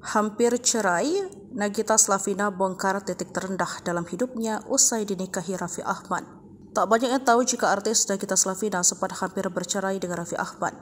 Hampir cerai, Nagita Slavina bongkar titik terendah dalam hidupnya usai dinikahi Raffi Ahmad. Tak banyak yang tahu jika artis Nagita Slavina sempat hampir bercerai dengan Raffi Ahmad.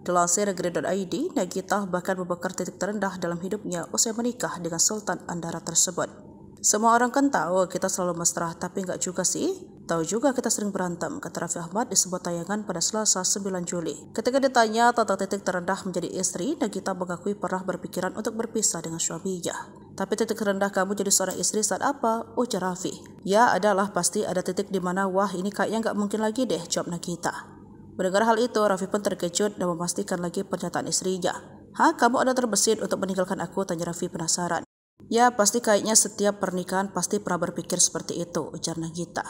Dilansir negeri.id, Nagita bahkan membongkar titik terendah dalam hidupnya usai menikah dengan Sultan Andara tersebut. Semua orang kan tahu kita selalu mesra, tapi nggak juga sih. Tahu juga kita sering berantem, kata Raffi Ahmad di sebuah tayangan pada Selasa 9 Juli. Ketika ditanya tentang titik terendah menjadi istri, Nagita mengakui pernah berpikiran untuk berpisah dengan suaminya. Tapi titik terendah kamu jadi seorang istri saat apa? Ujar Raffi. Ya adalah pasti ada titik di mana wah ini kayaknya nggak mungkin lagi deh, jawab Nagita. Mendengar hal itu, Raffi pun terkejut dan memastikan lagi pernyataan istrinya. Hah, kamu ada terbesit untuk meninggalkan aku? Tanya Raffi penasaran. Ya, pasti kayaknya setiap pernikahan pasti pernah berpikir seperti itu, ujar Nagita.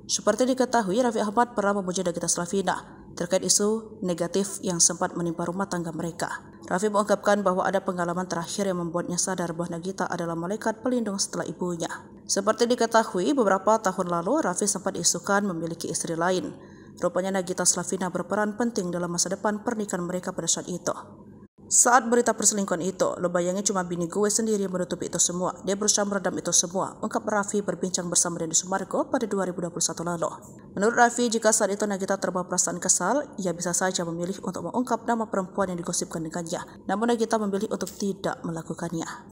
Seperti diketahui, Raffi Ahmad pernah memuji Nagita Slavina terkait isu negatif yang sempat menimpa rumah tangga mereka. Raffi mengungkapkan bahwa ada pengalaman terakhir yang membuatnya sadar bahwa Nagita adalah malaikat pelindung setelah ibunya. Seperti diketahui, beberapa tahun lalu Raffi sempat diisukan memiliki istri lain. Rupanya Nagita Slavina berperan penting dalam masa depan pernikahan mereka pada saat itu. Saat berita perselingkuhan itu, lo bayangin cuma bini gue sendiri yang menutupi itu semua. Dia berusaha meredam itu semua, ungkap Raffi berbincang bersama Denny Sumargo pada 2021 lalu. Menurut Raffi, jika saat itu Nagita terbawa perasaan kesal, ia bisa saja memilih untuk mengungkap nama perempuan yang digosipkan dengannya. Namun Nagita memilih untuk tidak melakukannya.